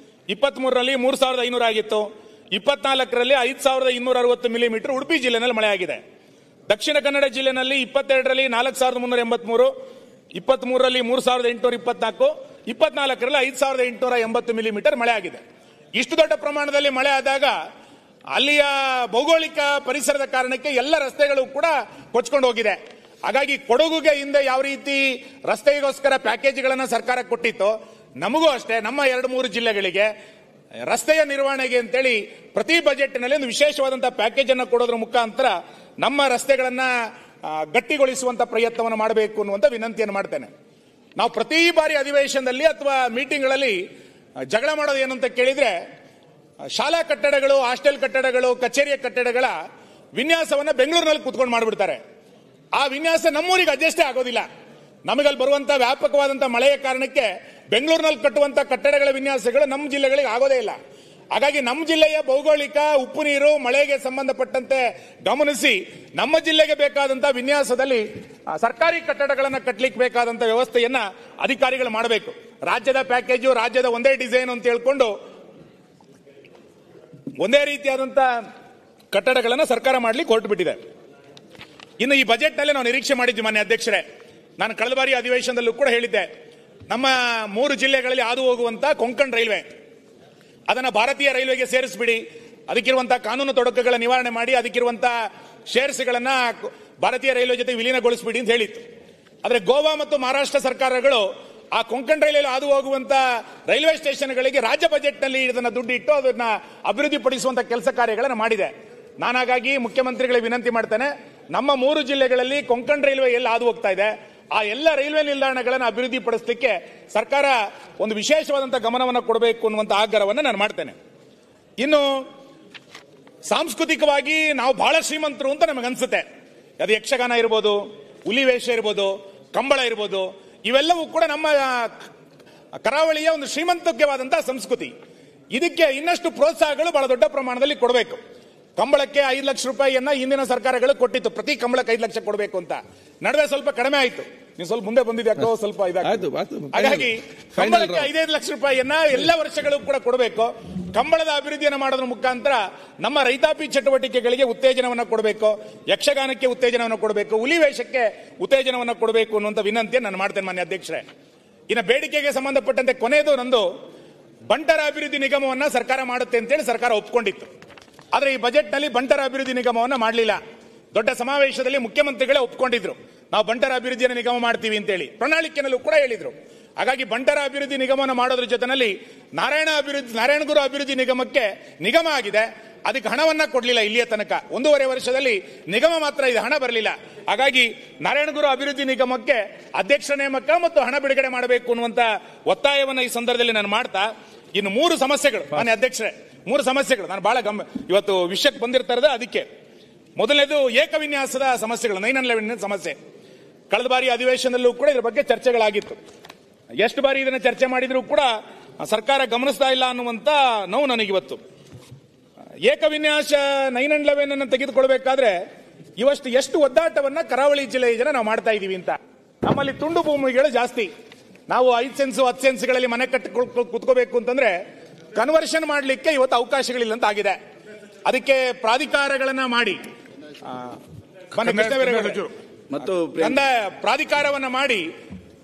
23ರಲ್ಲಿ 3500 ಆಗಿತ್ತು, 24ರಲ್ಲಿ 5260 ಮಿಲಿಮೀಟರ್ ಉಡುಪಿ ಜಿಲ್ಲೆನಲ್ಲಿ ಮಳೆ ಆಗಿದೆ. ದಕ್ಷಿಣ ಕನ್ನಡ ಜಿಲ್ಲೆನಲ್ಲಿ 22ರಲ್ಲಿ 4383, 23ರಲ್ಲಿ 3824, 24ರಲ್ಲಿ 5880 ಮಿಲಿಮೀಟರ್ ಮಳೆ ಆಗಿದೆ. ಇಷ್ಟು ದೊಡ್ಡ ಪ್ರಮಾಣದಲ್ಲಿ ಮಳೆ ಆದಾಗ ಅಲ್ಲಿಯ ಭೌಗೋಳಿಕ ಪರಿಸರದ ಕಾರಣಕ್ಕೆ ಎಲ್ಲ ರಸ್ತೆಗಳು ಕೂಡ ಕೊಚ್ಕೊಂಡು ಹೋಗಿದೆ. ಹಾಗಾಗಿ ಕೊಡಗುಗೆ ಹಿಂದೆ ಯಾವ ರೀತಿ ರಸ್ತೆಗೋಸ್ಕರ ಪ್ಯಾಕೇಜ್ಗಳನ್ನು ಸರ್ಕಾರ ಕೊಟ್ಟಿತ್ತು, ನಮಗೂ ಅಷ್ಟೇ ನಮ್ಮ 2-3 ಜಿಲ್ಲೆಗಳಿಗೆ ರಸ್ತೆಯ ನಿರ್ವಹಣೆಗೆ ಅಂತೇಳಿ ಪ್ರತಿ ಬಜೆಟ್ನಲ್ಲಿ ಒಂದು ವಿಶೇಷವಾದಂತಹ ಪ್ಯಾಕೇಜ್ ಅನ್ನು ಕೊಡೋದ್ರ ಮುಖಾಂತರ ನಮ್ಮ ರಸ್ತೆಗಳನ್ನ ಗಟ್ಟಿಗೊಳಿಸುವಂತ ಪ್ರಯತ್ನವನ್ನು ಮಾಡಬೇಕು ಅನ್ನುವಂಥ ವಿನಂತಿಯನ್ನು ಮಾಡ್ತೇನೆ. ನಾವು ಪ್ರತಿ ಬಾರಿ ಅಧಿವೇಶನದಲ್ಲಿ ಅಥವಾ ಮೀಟಿಂಗ್ಗಳಲ್ಲಿ ಜಗಳ ಮಾಡೋದು ಏನು ಅಂತ ಕೇಳಿದ್ರೆ, ಶಾಲಾ ಕಟ್ಟಡಗಳು, ಹಾಸ್ಟೆಲ್ ಕಟ್ಟಡಗಳು, ಕಚೇರಿಯ ಕಟ್ಟಡಗಳ ವಿನ್ಯಾಸವನ್ನ ಬೆಂಗಳೂರಿನಲ್ಲಿ ಕೂತ್ಕೊಂಡು ಮಾಡಿಬಿಡ್ತಾರೆ. ಆ ವಿನ್ಯಾಸ ನಮ್ಮೂರಿಗೆ ಅಡ್ಜಸ್ಟೇ ಆಗೋದಿಲ್ಲ. ನಮಗಲ್ಲಿ ಬರುವಂತ ವ್ಯಾಪಕವಾದಂತಹ ಮಳೆಯ ಕಾರಣಕ್ಕೆ ಬೆಂಗಳೂರಿನಲ್ಲಿ ಕಟ್ಟುವಂತ ಕಟ್ಟಡಗಳ ವಿನ್ಯಾಸಗಳು ನಮ್ಮ ಜಿಲ್ಲೆಗಳಿಗೆ ಆಗೋದೇ ಇಲ್ಲ. ಹಾಗಾಗಿ ನಮ್ಮ ಜಿಲ್ಲೆಯ ಭೌಗೋಳಿಕ, ಉಪ್ಪು ನೀರು, ಮಳೆಗೆ ಸಂಬಂಧಪಟ್ಟಂತೆ ಗಮನಿಸಿ ನಮ್ಮ ಜಿಲ್ಲೆಗೆ ಬೇಕಾದಂತಹ ವಿನ್ಯಾಸದಲ್ಲಿ ಸರ್ಕಾರಿ ಕಟ್ಟಡಗಳನ್ನು ಕಟ್ಟಲಿಕ್ಕೆ ಬೇಕಾದಂತಹ ವ್ಯವಸ್ಥೆಯನ್ನ ಅಧಿಕಾರಿಗಳು ಮಾಡಬೇಕು. ರಾಜ್ಯದ ಪ್ಯಾಕೇಜು, ರಾಜ್ಯದ ಒಂದೇ ಡಿಸೈನ್ ಅಂತ ಹೇಳ್ಕೊಂಡು ಒಂದೇ ರೀತಿಯಾದಂತಹ ಕಟ್ಟಡಗಳನ್ನು ಸರ್ಕಾರ ಮಾಡ್ಲಿಕ್ಕೆ ಹೊರಟು ಬಿಟ್ಟಿದೆ. ಇನ್ನು ಈ ಬಜೆಟ್ ನಲ್ಲಿ ನಾವು ನಿರೀಕ್ಷೆ ಮಾಡಿದ್ವಿ, ಮಾನ್ಯ ಅಧ್ಯಕ್ಷರೇ, ನಾನು ಕಳೆದ ಬಾರಿ ಅಧಿವೇಶನದಲ್ಲೂ ಕೂಡ ಹೇಳಿದ್ದೆ, ನಮ್ಮ 3 ಜಿಲ್ಲೆಗಳಲ್ಲಿ ಹಾದು ಹೋಗುವಂತ ಕೊಂಕಣ್ ರೈಲ್ವೆ ಅದನ್ನ ಭಾರತೀಯ ರೈಲ್ವೆಗೆ ಸೇರಿಸ್ಬಿಡಿ, ಅದಕ್ಕಿರುವಂತಹ ಕಾನೂನು ತೊಡಕುಗಳ ನಿವಾರಣೆ ಮಾಡಿ ಅದಕ್ಕಿರುವಂತಹ ಶೇರ್ಸ್ಗಳನ್ನ ಭಾರತೀಯ ರೈಲ್ವೆ ಜೊತೆ ವಿಲೀನಗೊಳಿಸಬಿಡಿ ಅಂತ ಹೇಳಿತ್ತು. ಆದರೆ ಗೋವಾ ಮತ್ತು ಮಹಾರಾಷ್ಟ್ರ ಸರ್ಕಾರಗಳು ಆ ಕೊಂಕಣ್ ರೈಲ್ವೆ ಹಾದು ಹೋಗುವಂತ ರೈಲ್ವೆ ಸ್ಟೇಷನ್ಗಳಿಗೆ ರಾಜ್ಯ ಬಜೆಟ್ ನಲ್ಲಿ ಇದನ್ನ ದುಡ್ಡು ಇಟ್ಟು ಅದನ್ನ ಅಭಿವೃದ್ಧಿ ಪಡಿಸುವಂತ ಕೆಲಸ ಕಾರ್ಯಗಳನ್ನು ಮಾಡಿದೆ. ನಾನು ಹಾಗಾಗಿ ಮುಖ್ಯಮಂತ್ರಿಗಳಿಗೆ ವಿನಂತಿ ಮಾಡ್ತೇನೆ, ನಮ್ಮ 3 ಜಿಲ್ಲೆಗಳಲ್ಲಿ ಕೊಂಕಣ್ ರೈಲ್ವೆ ಎಲ್ಲಿ ಹಾದು ಹೋಗ್ತಾ ಇದೆ ಆ ಎಲ್ಲ ರೈಲ್ವೆ ನಿಲ್ದಾಣಗಳನ್ನು ಅಭಿವೃದ್ಧಿ ಪಡಿಸಲಿಕ್ಕೆ ಸರ್ಕಾರ ಒಂದು ವಿಶೇಷವಾದಂತಹ ಗಮನವನ್ನು ಕೊಡಬೇಕು ಅನ್ನುವಂಥ ಆಗ್ರಹವನ್ನು ನಾನು ಮಾಡ್ತೇನೆ. ಇನ್ನು ಸಾಂಸ್ಕೃತಿಕವಾಗಿ ನಾವು ಬಹಳ ಶ್ರೀಮಂತರು ಅಂತ ನಮಗನ್ಸುತ್ತೆ. ಅದು ಯಕ್ಷಗಾನ ಇರ್ಬೋದು, ಹುಲಿ ವೇಷ ಇರ್ಬೋದು, ಕಂಬಳ ಇರ್ಬೋದು, ಇವೆಲ್ಲವೂ ಕೂಡ ನಮ್ಮ ಕರಾವಳಿಯ ಒಂದು ಶ್ರೀಮಂತವಾದಂತಹ ಸಂಸ್ಕೃತಿ. ಇದಕ್ಕೆ ಇನ್ನಷ್ಟು ಪ್ರೋತ್ಸಾಹಗಳು ಬಹಳ ದೊಡ್ಡ ಪ್ರಮಾಣದಲ್ಲಿ ಕೊಡಬೇಕು. ಕಂಬಳಕ್ಕೆ 5 ಲಕ್ಷ ರೂಪಾಯಿಯನ್ನ ಹಿಂದಿನ ಸರ್ಕಾರಗಳು ಕೊಟ್ಟಿತ್ತು, ಪ್ರತಿ ಕಂಬಳಕ್ಕೆ 5 ಲಕ್ಷ ಕೊಡಬೇಕು ಅಂತ. ನಡುವೆ ಸ್ವಲ್ಪ ಕಡಿಮೆ ಆಯ್ತು, ನೀವು ಸ್ವಲ್ಪ ಮುಂದೆ ಬಂದಿದ್ಯಾಕೋ ಸ್ವಲ್ಪ ಇದಾಯ್ತು. ಹಾಗಾಗಿ ಕಂಬಳಕ್ಕೆ 5 ಲಕ್ಷ ರೂಪಾಯಿಯನ್ನ ಎಲ್ಲ ವರ್ಷಗಳು ಕೂಡ ಕೊಡಬೇಕು. ಕಂಬಳದ ಅಭಿವೃದ್ಧಿಯನ್ನು ಮಾಡೋದ್ರ ಮುಖಾಂತರ ನಮ್ಮ ರೈತಾಪಿ ಚಟುವಟಿಕೆಗಳಿಗೆ ಉತ್ತೇಜನವನ್ನು ಕೊಡಬೇಕು, ಯಕ್ಷಗಾನಕ್ಕೆ ಉತ್ತೇಜನವನ್ನು ಕೊಡಬೇಕು, ಹುಲಿ ವೇಷಕ್ಕೆ ಉತ್ತೇಜನವನ್ನು ಕೊಡಬೇಕು ಅನ್ನುವಂಥ ವಿನಂತಿಯನ್ನು ನಾನು ಮಾಡ್ತೇನೆ ಮಾನ್ಯ ಅಧ್ಯಕ್ಷರೇ. ಇನ್ನು ಬೇಡಿಕೆಗೆ ಸಂಬಂಧಪಟ್ಟಂತೆ ಕೊನೆಯದು ನಂದು, ಬಂಟರ ಅಭಿವೃದ್ಧಿ ನಿಗಮವನ್ನ ಸರ್ಕಾರ ಮಾಡುತ್ತೆ ಅಂತೇಳಿ ಸರ್ಕಾರ ಒಪ್ಕೊಂಡಿತ್ತು. ಆದರೆ ಈ ಬಜೆಟ್ ನಲ್ಲಿ ಬಂಟರ ಅಭಿವೃದ್ಧಿ ನಿಗಮವನ್ನು ಮಾಡಲಿಲ್ಲ. ದೊಡ್ಡ ಸಮಾವೇಶದಲ್ಲಿ ಮುಖ್ಯಮಂತ್ರಿಗಳೇ ಒಪ್ಕೊಂಡಿದ್ರು, ನಾವು ಬಂಟರ ಅಭಿವೃದ್ಧಿಯನ್ನು ನಿಗಮ ಮಾಡ್ತೀವಿ ಅಂತೇಳಿ ಪ್ರಣಾಳಿಕೆಯಲ್ಲೂ ಕೂಡ ಹೇಳಿದ್ರು. ಹಾಗಾಗಿ ಬಂಟರ ಅಭಿವೃದ್ಧಿ ನಿಗಮವನ್ನು ಮಾಡೋದ್ರ ಜೊತೆನಲ್ಲಿ ನಾರಾಯಣಗುರು ಅಭಿವೃದ್ಧಿ ನಿಗಮಕ್ಕೆ ನಿಗಮ ಆಗಿದೆ, ಅದಕ್ಕೆ ಹಣವನ್ನ ಕೊಡಲಿಲ್ಲ ಇಲ್ಲಿಯ ತನಕ. 1.5 ವರ್ಷದಲ್ಲಿ ನಿಗಮ ಮಾತ್ರ ಇದೆ, ಹಣ ಬರಲಿಲ್ಲ. ಹಾಗಾಗಿ ನಾರಾಯಣಗುರು ಅಭಿವೃದ್ಧಿ ನಿಗಮಕ್ಕೆ ಅಧ್ಯಕ್ಷ ನೇಮಕ ಮತ್ತು ಹಣ ಬಿಡುಗಡೆ ಮಾಡಬೇಕು ಅನ್ನುವಂತ ಒತ್ತಾಯವನ್ನು ಈ ಸಂದರ್ಭದಲ್ಲಿ ನಾನು ಮಾಡ್ತಾ, ಇನ್ನು 3 ಸಮಸ್ಯೆಗಳು ಮಾನ್ಯ ಅಧ್ಯಕ್ಷರೇ, 3 ಸಮಸ್ಯೆಗಳು ನಾನು ಬಹಳ ಇವತ್ತು ವಿಷಯಕ್ಕೆ ಬಂದಿರ್ತಾರದ. ಅದಕ್ಕೆ ಮೊದಲನೇದು ಏಕವಿನ್ಯಾಸದ ಸಮಸ್ಯೆಗಳು, 9/11 ಸಮಸ್ಯೆ. ಕಳೆದ ಬಾರಿ ಅಧಿವೇಶನದಲ್ಲೂ ಕೂಡ ಇದರ ಬಗ್ಗೆ ಚರ್ಚೆಗಳಾಗಿತ್ತು. ಎಷ್ಟು ಬಾರಿ ಇದನ್ನ ಚರ್ಚೆ ಮಾಡಿದ್ರೂ ಕೂಡ ಸರ್ಕಾರ ಗಮನಿಸ್ತಾ ಇಲ್ಲ ಅನ್ನುವಂತ ನೋವು ನನಗಿವತ್ತು. ಏಕವಿನ್ಯಾಸ 9/11 ಅನ್ನು ತೆಗೆದುಕೊಳ್ಬೇಕಾದ್ರೆ ಎಷ್ಟು ಒದ್ದಾಟವನ್ನ ಕರಾವಳಿ ಜಿಲ್ಲೆಯ ಜನ ನಾವು ಮಾಡ್ತಾ ಇದೀವಿ ಅಂತ. ನಮ್ಮಲ್ಲಿ ತುಂಡು ಭೂಮಿಗಳು ಜಾಸ್ತಿ. ನಾವು 5 ಸೆನ್ಸ್ 10 ಸೆನ್ಸ್ಗಳಲ್ಲಿ ಮನೆ ಕುತ್ಕೋಬೇಕು ಅಂತಂದ್ರೆ ಕನ್ವರ್ಷನ್ ಮಾಡಲಿಕ್ಕೆ ಇವತ್ತು ಅವಕಾಶಗಳಿಲ್ಲ ಅಂತ ಆಗಿದೆ. ಅದಕ್ಕೆ ಪ್ರಾಧಿಕಾರಗಳನ್ನ ಮಾಡಿ ಮತ್ತು ಪ್ರಾಧಿಕಾರವನ್ನ ಮಾಡಿ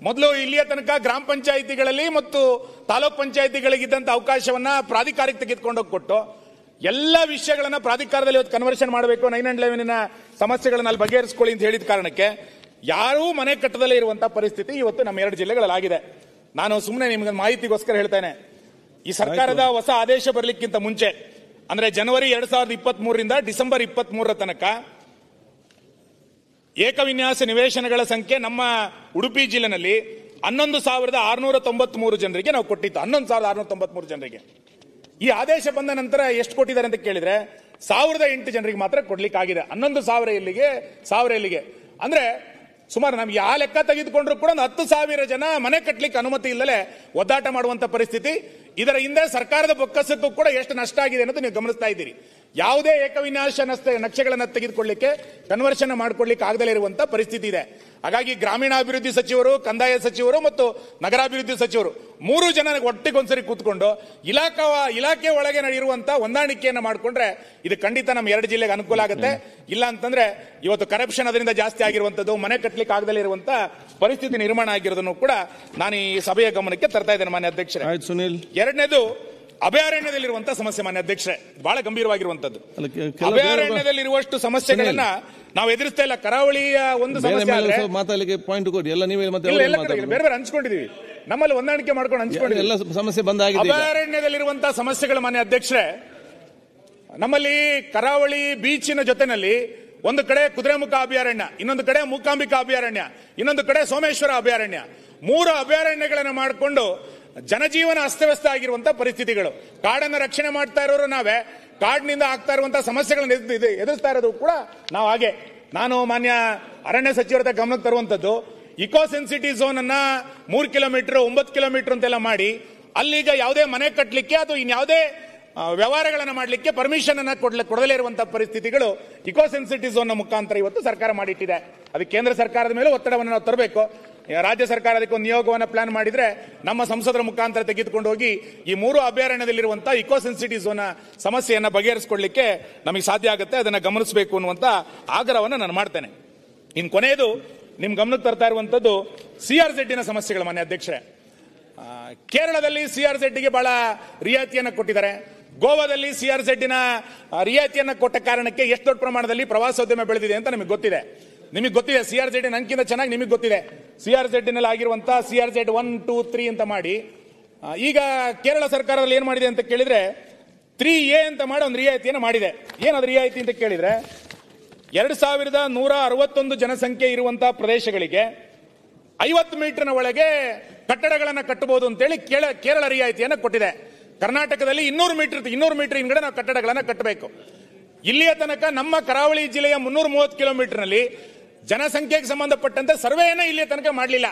ಮೊದಲು ಇಲ್ಲಿಯ ತನಕ ಗ್ರಾಮ ಪಂಚಾಯಿತಿಗಳಲ್ಲಿ ಮತ್ತು ತಾಲೂಕ್ ಪಂಚಾಯಿತಿಗಳಿಗಿದ್ದಂತ ಅವಕಾಶವನ್ನ ಪ್ರಾಧಿಕಾರಕ್ಕೆ ತೆಗೆದುಕೊಂಡೋಗಿ ಕೊಟ್ಟು ಎಲ್ಲ ವಿಷಯಗಳನ್ನ ಪ್ರಾಧಿಕಾರದಲ್ಲಿ ಇವತ್ತು ಕನ್ವರ್ಷನ್ ಮಾಡಬೇಕು, 9/11 ಸಮಸ್ಯೆಗಳನ್ನ ಅಲ್ಲಿ ಬಗೆಹರಿಸಿಕೊಳ್ಳಿ ಅಂತ ಹೇಳಿದ ಕಾರಣಕ್ಕೆ ಯಾರೂ ಮನೆ ಕಟ್ಟದಲ್ಲೇ ಇರುವಂತಹ ಪರಿಸ್ಥಿತಿ ಇವತ್ತು ನಮ್ಮ 2 ಜಿಲ್ಲೆಗಳಲ್ಲಿ ಆಗಿದೆ. ನಾನು ಸುಮ್ಮನೆ ನಿಮಗೆ ಮಾಹಿತಿಗೋಸ್ಕರ ಹೇಳ್ತೇನೆ, ಈ ಸರ್ಕಾರದ ಹೊಸ ಆದೇಶ ಬರಲಿಕ್ಕಿಂತ ಮುಂಚೆ ಅಂದ್ರೆ ಜನವರಿ 2023ರಿಂದ ಡಿಸೆಂಬರ್ 23ರ ತನಕ ಏಕವಿನ್ಯಾಸ ನಿವೇಶನಗಳ ಸಂಖ್ಯೆ ನಮ್ಮ ಉಡುಪಿ ಜಿಲ್ಲೆನಲ್ಲಿ 11,693 ಜನರಿಗೆ ನಾವು ಕೊಟ್ಟಿತ್ತು. 11,693 ಜನರಿಗೆ ಈ ಆದೇಶ ಬಂದ ನಂತರ ಎಷ್ಟು ಕೊಟ್ಟಿದ್ದಾರೆ ಅಂತ ಕೇಳಿದ್ರೆ 1008 ಜನರಿಗೆ ಮಾತ್ರ ಕೊಡ್ಲಿಕ್ಕೆ ಆಗಿದೆ. 11,000 ಇಲ್ಲಿಗೆ ಅಂದ್ರೆ ಸುಮಾರು ನಮ್ಗೆ ಯಾವ ಲೆಕ್ಕ ತೆಗೆದುಕೊಂಡ್ರು ಕೂಡ ಒಂದು 10,000 ಜನ ಮನೆ ಕಟ್ಟಲಿಕ್ಕೆ ಅನುಮತಿ ಇಲ್ಲದೆ ಒದ್ದಾಟ ಮಾಡುವಂತ ಪರಿಸ್ಥಿತಿ. ಇದರ ಹಿಂದೆ ಸರ್ಕಾರದ ಬೊಕ್ಕಸಕ್ಕೂ ಕೂಡ ಎಷ್ಟು ನಷ್ಟ ಆಗಿದೆ ಅನ್ನೋದು ನೀವು ಗಮನಿಸ್ತಾ ಇದ್ದೀರಿ. ಯಾವುದೇ ಏಕವಿನ್ಯಾಸ ನಕ್ಷೆಗಳನ್ನು ತೆಗೆದುಕೊಳ್ಳಿಕ್ಕೆ ಕನ್ವರ್ಷನ್ ಮಾಡ್ಕೊಳ್ಳಿಕ್ಕೆ ಆಗದಲ್ಲೇ ಇರುವಂತ ಪರಿಸ್ಥಿತಿ ಇದೆ. ಹಾಗಾಗಿ ಗ್ರಾಮೀಣಾಭಿವೃದ್ಧಿ ಸಚಿವರು, ಕಂದಾಯ ಸಚಿವರು ಮತ್ತು ನಗರಾಭಿವೃದ್ಧಿ ಸಚಿವರು 3 ಜನ ಒಟ್ಟಿಗೊಂದ್ಸರಿ ಕೂತ್ಕೊಂಡು ಇಲಾಖೆ ಒಳಗೆ ನಡೆಯುವಂತ ಹೊಂದಾಣಿಕೆಯನ್ನು ಮಾಡಿಕೊಂಡ್ರೆ ಇದು ಖಂಡಿತ ನಮ್ಮ 2 ಜಿಲ್ಲೆಗೆ ಅನುಕೂಲ ಆಗುತ್ತೆ. ಇಲ್ಲ ಅಂತಂದ್ರೆ ಇವತ್ತು ಕರಪ್ಷನ್ ಅದರಿಂದ ಜಾಸ್ತಿ ಆಗಿರುವಂತದ್ದು, ಮನೆ ಕಟ್ಟಲಿಕ್ಕೆ ಆಗದಲ್ಲೇ ಇರುವಂತ ಪರಿಸ್ಥಿತಿ ನಿರ್ಮಾಣ ಆಗಿರೋದನ್ನು ಕೂಡ ನಾನು ಈ ಸಭೆಯ ಗಮನಕ್ಕೆ ತರ್ತಾ ಇದ್ದೇನೆ ಮಾನ್ಯ ಅಧ್ಯಕ್ಷರೇ. ಸುನಿಲ್, ಎರಡನೇದು ಅಭಯಾರಣ್ಯದಲ್ಲಿರುವಂತಹ ಸಮಸ್ಯೆ ಮಾನ್ಯ ಅಧ್ಯಕ್ಷರೇ, ಬಹಳ ಗಂಭೀರವಾಗಿರುವಂತದ್ದು. ಅಭಯಾರಣ್ಯದಲ್ಲಿರುವಷ್ಟು ಸಮಸ್ಯೆಗಳನ್ನ ನಾವು ಎದುರಿಸ್ತಾ ಇಲ್ಲ. ಕರಾವಳಿಯ ಒಂದು ಸಮಸ್ಯೆ ಮಾತಾಡಲಿಕ್ಕೆ ಪಾಯಿಂಟ್ ಕೊಡಿ. ಎಲ್ಲ ನೀವೇ ಬೇರೆ ಬೇರೆ ಹಂಚ್ಕೊಂಡಿದೀವಿ, ನಮ್ಮಲ್ಲಿ ಹೊಂದಾಣಿಕೆ ಮಾಡ್ಕೊಂಡು ಹಂಚ್ಕೊಂಡಿದ್ದೀವಿ. ಎಲ್ಲ ಸಮಸ್ಯೆ ಬಂದಾಗಿದೆ. ಅಭಯಾರಣ್ಯದಲ್ಲಿರುವಂತಹ ಸಮಸ್ಯೆಗಳು ಮಾನ್ಯ ಅಧ್ಯಕ್ಷರೇ, ನಮ್ಮಲ್ಲಿ ಕರಾವಳಿ ಬೀಚಿನ ಜೊತೆನಲ್ಲಿ ಒಂದು ಕಡೆ ಕುದುರೆಮುಖ ಅಭಯಾರಣ್ಯ, ಇನ್ನೊಂದು ಕಡೆ ಮೂಕಾಂಬಿಕಾ ಅಭಯಾರಣ್ಯ, ಇನ್ನೊಂದು ಕಡೆ ಸೋಮೇಶ್ವರ ಅಭಯಾರಣ್ಯ, 3 ಅಭಯಾರಣ್ಯಗಳನ್ನು ಮಾಡಿಕೊಂಡು ಜನಜೀವನ ಅಸ್ತವ್ಯಸ್ತ ಆಗಿರುವಂತಹ ಪರಿಸ್ಥಿತಿಗಳು. ಕಾಡನ್ನು ರಕ್ಷಣೆ ಮಾಡ್ತಾ ಇರೋರು ನಾವೇ, ಕಾಡಿನಿಂದ ಆಗ್ತಾ ಇರುವಂತಹ ಸಮಸ್ಯೆಗಳನ್ನು ಎದುರಿಸ್ತಾ ಇರೋದು ಕೂಡ ನಾವು ಹಾಗೆ. ನಾನು ಮಾನ್ಯ ಅರಣ್ಯ ಸಚಿವರ ಗಮನಕ್ಕೆ ತರುವಂತದ್ದು, ಇಕೋ ಸೆನ್ಸಿಟಿವ್ ಝೋನ್ ಅನ್ನ 3 ಕಿಲೋಮೀಟರ್ 9 ಕಿಲೋಮೀಟರ್ ಅಂತೆಲ್ಲ ಮಾಡಿ ಅಲ್ಲಿಗ ಯಾವುದೇ ಮನೆ ಕಟ್ಟಲಿಕ್ಕೆ ಅದು ಇನ್ಯಾವುದೇ ವ್ಯವಹಾರಗಳನ್ನು ಮಾಡಲಿಕ್ಕೆ ಪರ್ಮಿಷನ್ ಅನ್ನ ಕೊಡದಲೇ ಇರುವಂತಹ ಪರಿಸ್ಥಿತಿಗಳು ಇಕೋ ಸೆನ್ಸಿಟಿವ್ ಝೋನ್ ಮುಖಾಂತರ ಇವತ್ತು ಸರ್ಕಾರ ಮಾಡಿಟ್ಟಿದೆ. ಅದಕ್ಕೆ ಕೇಂದ್ರ ಸರ್ಕಾರದ ಮೇಲೆ ಒತ್ತಡವನ್ನು ನಾವು ತರಬೇಕು. ರಾಜ್ಯ ಸರ್ಕಾರ ಅದಕ್ಕೆ ಒಂದು ನಿಯೋಗವನ್ನು ಪ್ಲಾನ್ ಮಾಡಿದ್ರೆ ನಮ್ಮ ಸಂಸದರ ಮುಖಾಂತರ ತೆಗೆದುಕೊಂಡು ಹೋಗಿ ಈ 3 ಅಭಯಾರಣ್ಯದಲ್ಲಿರುವಂತಹ ಇಕೋ ಸೆನ್ಸಿಟಿವ್ ಝೋನ್ ಸಮಸ್ಯೆಯನ್ನು ಬಗೆಹರಿಸಿಕೊಳ್ಳಲಿಕ್ಕೆ ನಮಗೆ ಸಾಧ್ಯ ಆಗುತ್ತೆ. ಅದನ್ನು ಗಮನಿಸಬೇಕು ಅನ್ನುವಂತ ಆಗ್ರಹವನ್ನು ನಾನು ಮಾಡ್ತೇನೆ. ಇನ್ನು ಕೊನೆಯದು ನಿಮ್ ಗಮನಕ್ಕೆ ತರ್ತಾ ಇರುವಂತದ್ದು CRZ ಸಮಸ್ಯೆಗಳು ಮಾನ್ಯ ಅಧ್ಯಕ್ಷರೇ. ಕೇರಳದಲ್ಲಿ CRZಗೆ ಬಹಳ ರಿಯಾಯಿತಿಯನ್ನು ಕೊಟ್ಟಿದ್ದಾರೆ. ಗೋವಾದಲ್ಲಿ CRZ ರಿಯಾಯಿತಿಯನ್ನು ಕೊಟ್ಟ ಕಾರಣಕ್ಕೆ ಎಷ್ಟು ದೊಡ್ಡ ಪ್ರಮಾಣದಲ್ಲಿ ಪ್ರವಾಸೋದ್ಯಮ ಬೆಳೆದಿದೆ ಅಂತ ನಿಮಗೆ ಗೊತ್ತಿದೆ. CRZ ನಂಗಿಂತ ಚೆನ್ನಾಗಿ ನಿಮಗೆ ಗೊತ್ತಿದೆ. CRZ ನಲ್ಲಿ ಆಗಿರುವಂತಹ CRZ 1, 2, 3 ಅಂತ ಮಾಡಿ ಈಗ ಕೇರಳ ಸರ್ಕಾರದಲ್ಲಿ ಏನ್ ಮಾಡಿದೆ ಅಂತ ಕೇಳಿದ್ರೆ 3A ಅಂತ ಮಾಡಿ ಒಂದು ರಿಯಾಯಿತಿಯನ್ನು ಮಾಡಿದೆ. ಏನದು ರಿಯಾಯಿತಿ ಅಂತ ಕೇಳಿದ್ರೆ 2161 ಜನಸಂಖ್ಯೆ ಇರುವಂತಹ ಪ್ರದೇಶಗಳಿಗೆ 50 ಮೀಟರ್ನ ಒಳಗೆ ಕಟ್ಟಡಗಳನ್ನು ಕಟ್ಟಬಹುದು ಅಂತೇಳಿ ಕೇರಳ ರಿಯಾಯಿತಿಯನ್ನು ಕೊಟ್ಟಿದೆ. ಕರ್ನಾಟಕದಲ್ಲಿ 200 ಮೀಟರ್ ಹಿಂಗಡೆ ನಾವು ಕಟ್ಟಡಗಳನ್ನು ಕಟ್ಟಬೇಕು. ಇಲ್ಲಿಯ ತನಕ ನಮ್ಮ ಕರಾವಳಿ ಜಿಲ್ಲೆಯ 330 ಕಿಲೋಮೀಟರ್ನಲ್ಲಿ ಜನಸಂಖ್ಯೆಗೆ ಸಂಬಂಧಪಟ್ಟಂತೆ ಸರ್ವೆಯನ್ನ ಇಲ್ಲಿಯ ತನಕ ಮಾಡಲಿಲ್ಲ.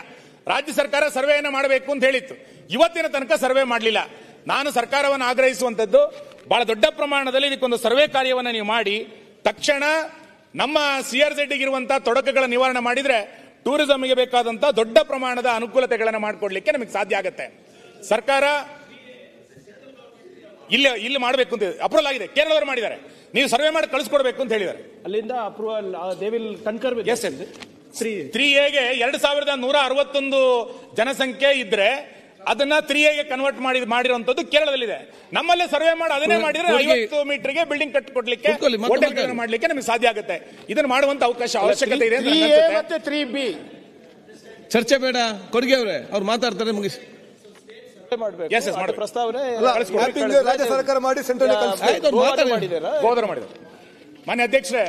ರಾಜ್ಯ ಸರ್ಕಾರ ಸರ್ವೆಯನ್ನ ಮಾಡಬೇಕು ಅಂತ ಹೇಳಿತ್ತು, ಇವತ್ತಿನ ತನಕ ಸರ್ವೆ ಮಾಡಲಿಲ್ಲ. ನಾನು ಸರ್ಕಾರವನ್ನು ಆಗ್ರಹಿಸುವಂತದ್ದು, ಬಹಳ ದೊಡ್ಡ ಪ್ರಮಾಣದಲ್ಲಿ ಇದಕ್ಕೊಂದು ಸರ್ವೆ ಕಾರ್ಯವನ್ನು ನೀವು ಮಾಡಿ ತಕ್ಷಣ ನಮ್ಮ CRZ ಇರುವಂತಹ ತೊಡಕುಗಳ ನಿವಾರಣೆ ಮಾಡಿದ್ರೆ ಟೂರಿಸಂಗೆ ಬೇಕಾದಂತಹ ದೊಡ್ಡ ಪ್ರಮಾಣದ ಅನುಕೂಲತೆಗಳನ್ನು ಮಾಡಿಕೊಡ್ಲಿಕ್ಕೆ ನಮಗೆ ಸಾಧ್ಯ ಆಗುತ್ತೆ. ಸರ್ಕಾರ ಇಲ್ಲಿ ಮಾಡಬೇಕು ಅಂತ ಅಪ್ರೂವಲ್ ಆಗಿದೆ, ಕೇರಳದವರು ಮಾಡಿದ್ದಾರೆ, ನೀವು ಸರ್ವೆ ಮಾಡಿ ಕಳಿಸ್ಕೊಡ್ಬೇಕು ಅಂತ ಹೇಳಿದ್ದಾರೆ. ಅಲ್ಲಿಂದ ಅಪ್ರೂವಲ್ ದೇ ವಿಲ್ ಕನ್ಕರ್ ವಿತ್ 3Aಗೆ 2161 ಜನಸಂಖ್ಯೆ ಇದ್ರೆ ಅದನ್ನ 3Aಗೆ ಕನ್ವರ್ಟ್ ಮಾಡಿರುವಂತದ್ದು ಕೇರಳದಲ್ಲಿದೆ. ನಮ್ಮಲ್ಲೇ ಸರ್ವೆ ಮಾಡಿ ಅದನ್ನೇ ಮಾಡಿದ್ರೆ 50 ಮೀಟರ್ಗೆ ಬಿಲ್ಡಿಂಗ್ ಕಟ್ಟಿಕೊಡ್ಲಿಕ್ಕೆ ಹೋಟೆಲ್ಗಳನ್ನು ಮಾಡ್ಲಿಕ್ಕೆ ನಮಗೆ ಸಾಧ್ಯ ಆಗುತ್ತೆ. ಇದನ್ನು ಮಾಡುವಂತ ಅವಶ್ಯಕತೆ ಇದೆ. 3A ಮತ್ತೆ 3B ಚರ್ಚೆ ಬೇಡ. ಕೊಡ್ಗೆ ಅವ್ರು ಮಾತಾಡ್ತಾರೆ, ಮುಗಿಸಿ ಪ್ರಸ್ತಾವನೆ ರಾಜ್ಯ ಸರ್ಕಾರ ಮಾಡಿ ಸೆಂಟ್ರಲ್ ಮಾಡಿದ್ದಾರೆ. ಮಾನ್ಯ ಅಧ್ಯಕ್ಷರೇ,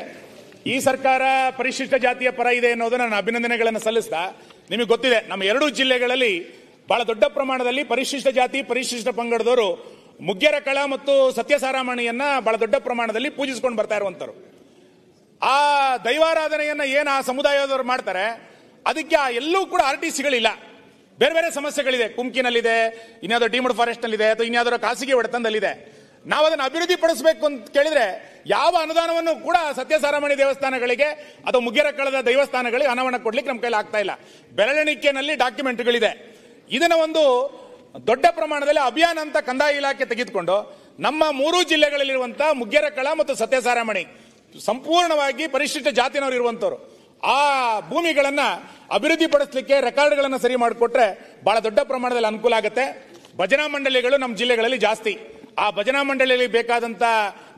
ಈ ಸರ್ಕಾರ ಪರಿಶಿಷ್ಟ ಜಾತಿಯ ಪರ ಇದೆ ಅನ್ನೋದನ್ನ ನಾನು ಅಭಿನಂದನೆಗಳನ್ನು ಸಲ್ಲಿಸ್ತಾ, ನಿಮಗೆ ಗೊತ್ತಿದೆ ನಮ್ಮ 2 ಜಿಲ್ಲೆಗಳಲ್ಲಿ ಬಹಳ ದೊಡ್ಡ ಪ್ರಮಾಣದಲ್ಲಿ ಪರಿಶಿಷ್ಟ ಜಾತಿ ಪರಿಶಿಷ್ಟ ಪಂಗಡದವರು ಮುಗ್ಗೆರಕಳ ಮತ್ತು ಸತ್ಯಸಾರಾಮಣಿಯನ್ನ ಬಹಳ ದೊಡ್ಡ ಪ್ರಮಾಣದಲ್ಲಿ ಪೂಜಿಸಿಕೊಂಡು ಬರ್ತಾ ಇರುವಂತರು. ಆ ದೈವಾರಾಧನೆಯನ್ನ ಏನು ಆ ಸಮುದಾಯದವರು ಮಾಡ್ತಾರೆ, ಅದಕ್ಕೆ ಎಲ್ಲೂ ಕೂಡ RTCಗಳಿಲ್ಲ. ಬೇರೆ ಬೇರೆ ಸಮಸ್ಯೆಗಳಿದೆ. ಕುಮ್ಕಿನಲ್ಲಿದೆ, ಇನ್ಯಾವುದೋ ಡೀಮ್ಡ್ ಫಾರೆಸ್ಟ್ ನಲ್ಲಿದೆ, ಅಥವಾ ಇನ್ಯಾವುದೋ ಖಾಸಗಿ ಒಡೆತನದಲ್ಲಿದೆ. ನಾವು ಅದನ್ನು ಅಭಿವೃದ್ಧಿ ಪಡಿಸಬೇಕು ಅಂತ ಕೇಳಿದ್ರೆ ಯಾವ ಅನುದಾನವನ್ನು ಕೂಡ ಸತ್ಯಸಾರಾಮಣಿ ದೇವಸ್ಥಾನಗಳಿಗೆ ಅಥವಾ ಮುಗ್ಗೆರಕಳದ ದೇವಸ್ಥಾನಗಳಿಗೆ ಹಣವನ್ನು ಕೊಡ್ಲಿಕ್ಕೆ ನಮ್ಮ ಕೈಲಿ ಆಗ್ತಾ ಇಲ್ಲ. ಬೆರಳೆಣಿಕೆಯಲ್ಲಿ ಡಾಕ್ಯುಮೆಂಟ್ಗಳಿದೆ. ಇದನ್ನ ಒಂದು ದೊಡ್ಡ ಪ್ರಮಾಣದಲ್ಲಿ ಅಭಿಯಾನ ಅಂತ ಕಂದಾಯ ಇಲಾಖೆ ತೆಗೆದುಕೊಂಡು ನಮ್ಮ 3 ಜಿಲ್ಲೆಗಳಲ್ಲಿರುವಂತಹ ಮುಗ್ಗೆರಕಳ ಮತ್ತು ಸತ್ಯಸಾರಾಮಣಿ ಸಂಪೂರ್ಣವಾಗಿ ಪರಿಶಿಷ್ಟ ಜಾತಿನವರು ಇರುವಂತವರು ಆ ಭೂಮಿಗಳನ್ನ ಅಭಿವೃದ್ಧಿ ಪಡಿಸಲಿಕ್ಕೆ ರೆಕಾರ್ಡ್ಗಳನ್ನು ಸರಿ ಮಾಡಿಕೊಟ್ರೆ ಬಹಳ ದೊಡ್ಡ ಪ್ರಮಾಣದಲ್ಲಿ ಅನುಕೂಲ ಆಗುತ್ತೆ. ಭಜನಾ ಮಂಡಳಿಗಳು ನಮ್ಮ ಜಿಲ್ಲೆಗಳಲ್ಲಿ ಜಾಸ್ತಿ. ಆ ಭಜನಾ ಮಂಡಳಿಗೆ ಬೇಕಾದಂತ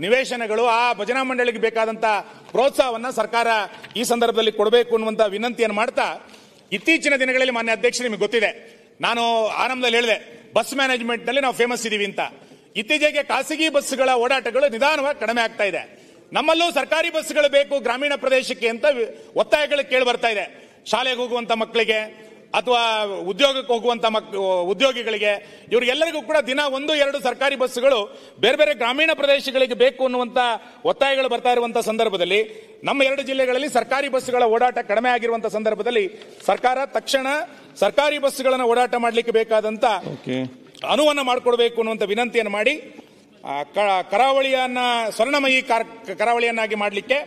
ನಿವೇಶನಗಳು, ಆ ಭಜನಾ ಮಂಡಳಿಗೆ ಬೇಕಾದಂತ ಪ್ರೋತ್ಸಾಹವನ್ನ ಸರ್ಕಾರ ಈ ಸಂದರ್ಭದಲ್ಲಿ ಕೊಡಬೇಕು ಅನ್ನುವಂತ ವಿನಂತಿಯನ್ನು ಮಾಡ್ತಾ, ಇತ್ತೀಚಿನ ದಿನಗಳಲ್ಲಿ ಮಾನ್ಯ ಅಧ್ಯಕ್ಷರು ನಿಮಗೆ ಗೊತ್ತಿದೆ, ನಾನು ಆರಂಭದಲ್ಲಿ ಹೇಳಿದೆ ಬಸ್ ಮ್ಯಾನೇಜ್ಮೆಂಟ್ ನಲ್ಲಿ ನಾವು ಫೇಮಸ್ ಇದೀವಿ ಅಂತ. ಇತ್ತೀಚೆಗೆ ಖಾಸಗಿ ಬಸ್ಗಳ ಓಡಾಟಗಳು ನಿಧಾನವಾಗಿ ಕಡಿಮೆ ಆಗ್ತಾ ಇದೆ. ನಮ್ಮಲ್ಲೂ ಸರ್ಕಾರಿ ಬಸ್ಗಳು ಬೇಕು ಗ್ರಾಮೀಣ ಪ್ರದೇಶಕ್ಕೆ ಅಂತ ಒತ್ತಾಯಗಳು ಕೇಳಿ ಬರ್ತಾ ಇದೆ. ಶಾಲೆಗೆ ಹೋಗುವಂತ ಮಕ್ಕಳಿಗೆ, ಅಥವಾ ಉದ್ಯೋಗಕ್ಕೆ ಹೋಗುವಂತ ಉದ್ಯೋಗಿಗಳಿಗೆ ಇವರಿಗೆಲ್ಲರಿಗೂ ಕೂಡ ದಿನ 1-2 ಸರ್ಕಾರಿ ಬಸ್ಸುಗಳು ಬೇರೆ ಬೇರೆ ಗ್ರಾಮೀಣ ಪ್ರದೇಶಗಳಿಗೆ ಬೇಕು ಅನ್ನುವಂತ ಒತ್ತಾಯಗಳು ಬರ್ತಾ ಇರುವಂತಹ ಸಂದರ್ಭದಲ್ಲಿ ನಮ್ಮ 2 ಜಿಲ್ಲೆಗಳಲ್ಲಿ ಸರ್ಕಾರಿ ಬಸ್ಸುಗಳ ಓಡಾಟ ಕಡಿಮೆ ಆಗಿರುವಂತಹ ಸಂದರ್ಭದಲ್ಲಿ ಸರ್ಕಾರ ತಕ್ಷಣ ಸರ್ಕಾರಿ ಬಸ್ಸುಗಳನ್ನು ಓಡಾಟ ಮಾಡಲಿಕ್ಕೆ ಬೇಕಾದಂತ ಅನುವನ್ನು ಮಾಡಿಕೊಡ್ಬೇಕು ಅನ್ನುವಂತ ವಿನಂತಿಯನ್ನು ಮಾಡಿ ಕರಾವಳಿಯನ್ನ ಸ್ವರ್ಣಮಯಿ ಕರಾವಳಿಯನ್ನಾಗಿ ಮಾಡಲಿಕ್ಕೆ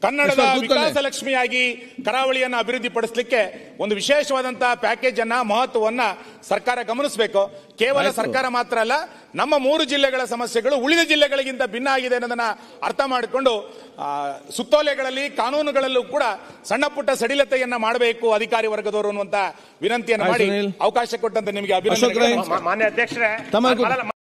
ಕನ್ನಡದ ವಿಕಾಸ ಲಕ್ಷ್ಮಿಯಾಗಿ ಕರಾವಳಿಯನ್ನು ಅಭಿವೃದ್ಧಿಪಡಿಸಲಿಕ್ಕೆ ಒಂದು ವಿಶೇಷವಾದಂತಹ ಪ್ಯಾಕೇಜ್ ಅನ್ನ ಮಹತ್ವವನ್ನ ಸರ್ಕಾರ ಗಮನಿಸಬೇಕು. ಕೇವಲ ಸರ್ಕಾರ ಮಾತ್ರ ಅಲ್ಲ, ನಮ್ಮ 3 ಜಿಲ್ಲೆಗಳ ಸಮಸ್ಯೆಗಳು ಉಳಿದ ಜಿಲ್ಲೆಗಳಿಗಿಂತ ಭಿನ್ನ ಆಗಿದೆ ಅನ್ನೋದನ್ನ ಅರ್ಥ ಮಾಡಿಕೊಂಡು ಸುತ್ತೋಲೆಗಳಲ್ಲಿ ಕಾನೂನುಗಳಲ್ಲೂ ಕೂಡ ಸಣ್ಣ ಪುಟ್ಟ ಸಡಿಲತೆಯನ್ನ ಮಾಡಬೇಕು ಅಧಿಕಾರಿ ವರ್ಗದವರು ಅನ್ನುವಂತ ವಿನಂತಿಯನ್ನು ಮಾಡಿ ಅವಕಾಶ ಕೊಟ್ಟಂತೆ ನಿಮಗೆ ಅಭಿನಂದನೆ. ಮಾನ್ಯ ಅಧ್ಯಕ್ಷರೇ